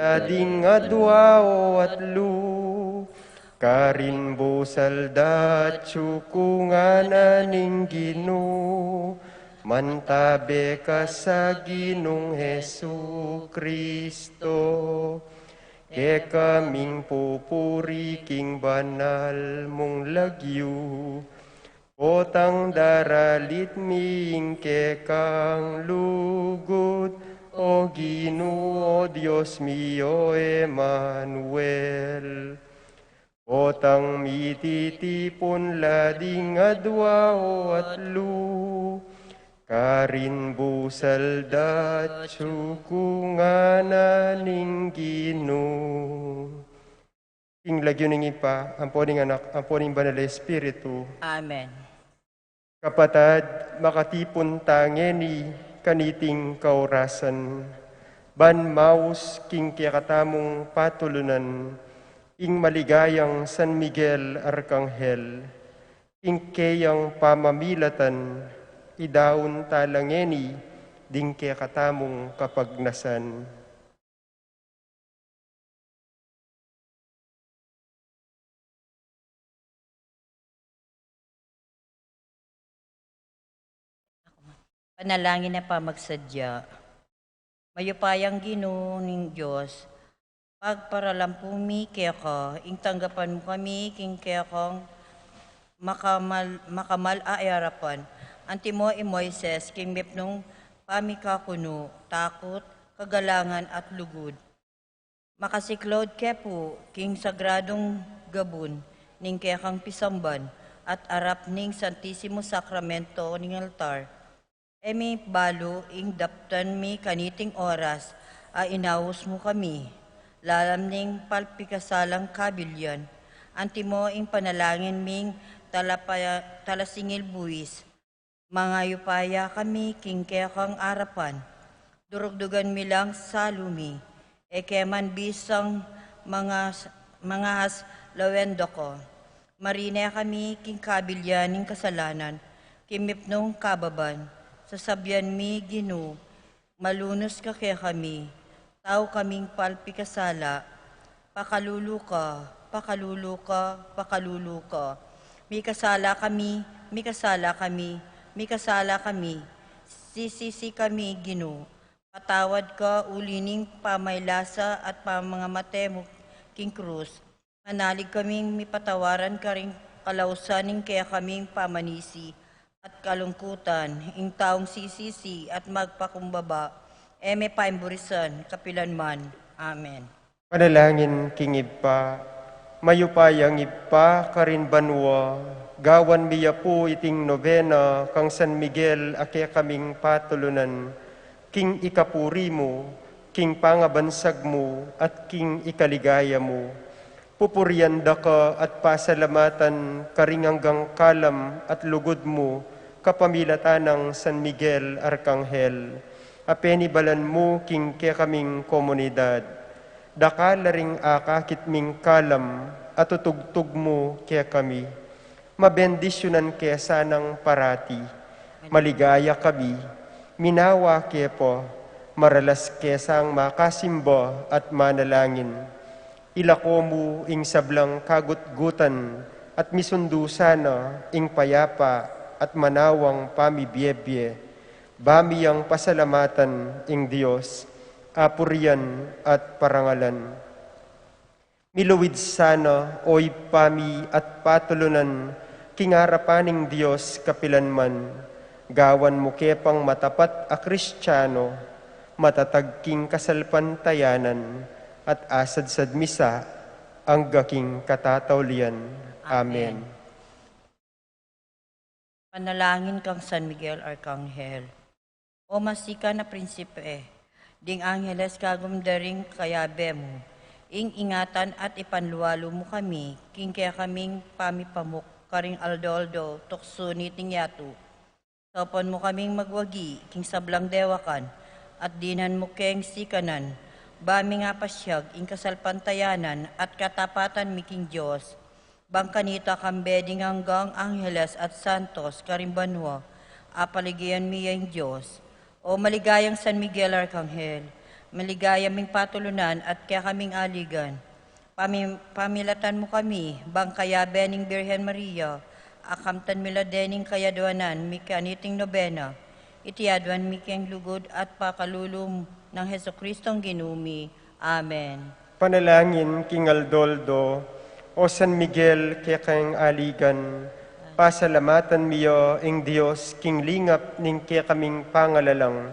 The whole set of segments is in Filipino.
lading adwao at lu, karinbo saldat sukungana ning Ginoo, mantabe ka sa Ginong Hesu Kristo. Ke kaming pupuri king banal mong lagyu, potang daralit ming ke kang lugod, o Ginoo Dios mio Emmanuel. Potang mititipon lading adwao at lu, karinbo saldat sukungana ning Ginoo. King lagyo ning ipa, amponing anak, amponing banal na Espiritu. Amen. Kapatad, makatipon tangeni kaniting kaurasan. Ban maus king kiyakatamong patulunan, ing maligayang San Miguel Arcangel, ing kayang pamamilatan, idaon talangeni, ding kiyakatamong kapagnasan. Panalangin na pamagsadya. Mayupayang Ginoo ning Diyos, pagparalampumi kaya ka, ing tanggapan mo kami, king kaya kang makamal aayarapan. Antimo Moises, king mipnong pamikakuno, takot, kagalangan at lugod. Makasiklod kepo, king sagradong gabun, ning kaya kang pisamban, at arap ning Santissimo Sacramento ning altar. Emi balo ing daptan mi kaniting oras, a inawos mo kami. Lalam ning palpikasalang kabilyan, antimo ing panalangin ming talasingil buwis. Mga yupaya kami king kaya kang arapan, durugdugan mi lang salumi, keman bisang mga has lawendo ko. Marine kami king kabilyan ning kasalanan, kimipnong kababan, sasabyan mi Ginoo, malunos ka kaya kami, tao kaming palpikasala, pakalulu ka, pakalulu ka, pakalulu ka. Mi kasala kami, mi kasala kami, mi kasala kami, sisisi kami Ginoo. Patawad ka ulining pamaylasa at pamangamate mo king krus. Manalig kaming mipatawaran ka ring kalausaning kaya kaming pamanisi at kalungkutan, ing taong sisisi at magpakumbaba, eme paimburisan, kapilanman. Amen. Panalangin king ipa, mayupayang ipa karin banwa, gawan miya po iting novena kang San Miguel ake kaming patulunan, king ikapuri mo, king pangabansag mo, at king ikaligaya mo. Pupurianda ka at pasalamatan karing hanggang kalam at lugod mo, kapamilatan ng San Miguel Arcangel. Apenibalan mo king kaya kaming komunidad. Dakala ring akakit ming kalam at tutugtog mo kaya kami. Mabendisyonan kaya sanang parati. Maligaya kami. Minawa kaya po. Maralas kaya sang makasimba at manalangin. Ilako mo ing sablang kagutgutan at misundo sana ing payapa at manawang pamibiyebye, bamiyang pasalamatan ing Diyos, apurian at parangalan. Miluwid sana, oy pami at patulunan, kingarapaning Diyos kapilanman, gawan mo kepang matapat a Kristiyano, matatagking kasalpantayanan, at asad-sad misa, ang gaking katataulian. Amen. Panalangin kang San Miguel Arcangel. O masika na prinsipe, ding angeles kagumdaring kayabe mo, ing ingatan at ipanluwalo mo kami, king kaya kaming pamipamuk, karing aldoldo, tukso niting yatu. Sopon mo kaming magwagi, king sablang dewakan, at dinan mo keng sikanan, bami nga pasyag, ing kasalpantayanan, at katapatan miking Diyos, bangkanita kambeding hanggang Angeles at Santos, karimbanwa, apaligian miyang Diyos. O maligayang San Miguel Arcangel, maligaya ming patulunan at kaya kaming aligan. Pamilatan mo kami, bang kaya bening Birhen Maria, akamtan mila dening kayadwanan, mikaniting nobena, itiadwan mikeng lugod at pakalulum ng Heso Kristong ginumi. Amen. Panalangin king Aldoldo, o San Miguel kekang aligan, pasalamatan miyo ing Dios king lingap ning kaya kaming pangalalang,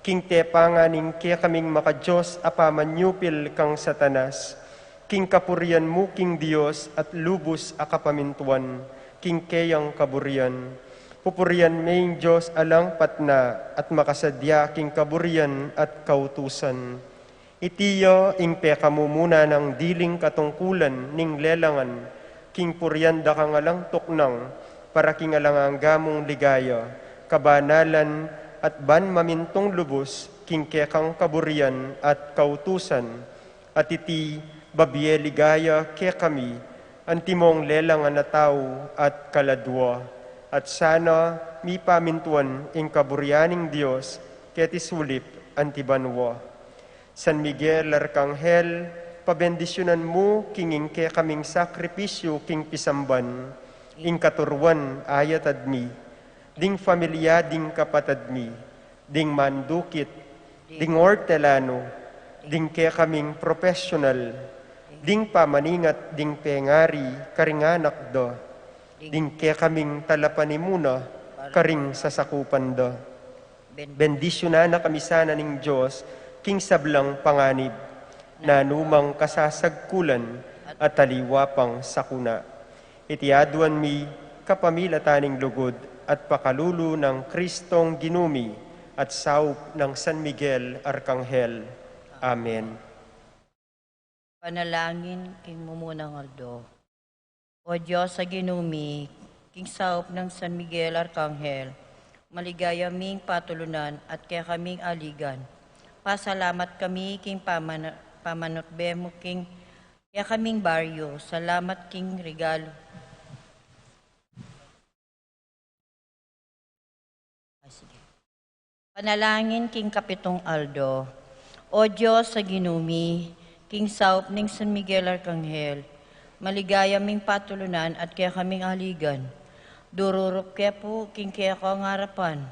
king tepanga ning kaya kaming makadiyos apamanyupil kang Satanas, king kapurian mo king Dios at lubos akapamintuan, king kayang kaburian. Pupurian maing Diyos alang patna at makasadya king kaburian at kautusan. Itiyo ing pekamumuna ng diling katungkulan ning lelangan, king puryanda kang alang tuknang, para king alang gamong ligaya, kabanalan at ban mamintong lubos, king kekang kaburian at kautusan, at iti babye ligaya ke kami, antimong lelangan na tao at kaladwa, at sana mi pamintuan ing kaburianing Diyos, keti sulip antibanwa. San Miguel Arkanghel, pabendisyonan mo kinging ke kaming sakripisyo king pisamban, ing katurwan ayat admi, ding familia ding kapatadmi, ding mandukit, ding ortelano, ding ke kaming professional, ding pamaningat ding pengari karinganak do, ding ke kaming talapanimuna karing sasakupan do. Bendisyonan na kami sana ning Diyos, king sablang panganib, na numang kasasagkulan at taliwapang sakuna. Itiaduan mi kapamilataning lugod at pakalulu ng Kristong ginumi at saup ng San Miguel Arkanghel. Amen. Panalangin king mumunang aldo. O Diyos sa ginumi, king saup ng San Miguel Arkanghel, maligaya ming patulunan at kaya kaming aligan. Pasalamat kami king pamanotbe mo king kaya kaming baryo. Salamat king regalo. Sige. Panalangin king Kapitong Aldo. O Diyos sa ginumi, king saup ning San Miguel Arkanghel, maligaya ming patulunan at kaya kaming aligan. Dururup kaya po king kaya ko ang harapan.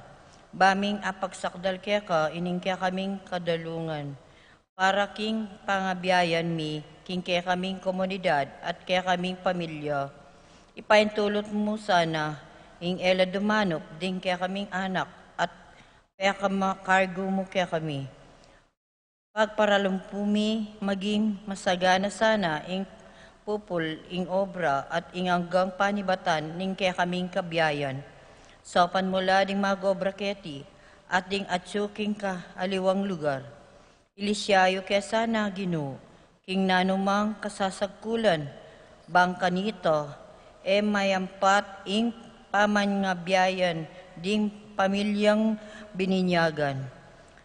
Baming apagsakdal kaya ka, ining kaya kaming kadalungan. Para king pangabiyayan mi, king kaya kaming komunidad at kaya kaming pamilya. Ipaintulot mo sana, ing ela dumanop, ding kaya kaming anak, at kaya kamakargo mo kaya kami. Pagparalumpumi, maging masagana sana, ing pupul, ing obra, at ing hanggang panibatan, ning kaya kaming kabiyayan. Sopan mula ding magobra keti, at ding atsuking ka aliwang lugar. Ilisyayo kaya sana Ginoo, king nanumang kasasagkulan, bang kanito, mayampat ing pamangabiyayan, ding pamilyang bininyagan.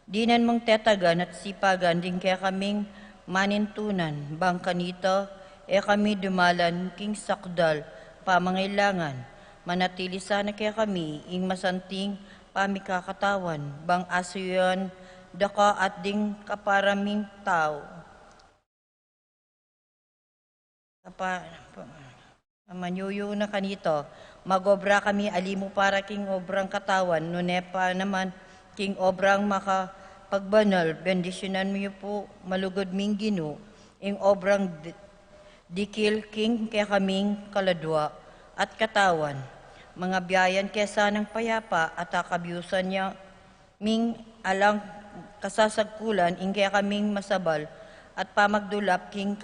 Dinan mong tetagan at sipagan, ding kaya kaming manintunan, bang kanito, kami dumalan king sakdal, pamangailangan. Manatili sana kaya kami, ing masanting pamikakatawan, bang asuyan, daka at ding kaparaming tao. Manyuyo na kanito, magobra kami alimu para king obrang katawan, nunepa naman king obrang makapagbanal, bendisyonan mo po malugod ming Ginoo, ing obrang dikil king kaya kaming kaladwa at katawan. Mga biyayan kesa ng payapa at akabyusan niya ming alang kasasagkulan ing kaya kaming masabal at pamagdulap king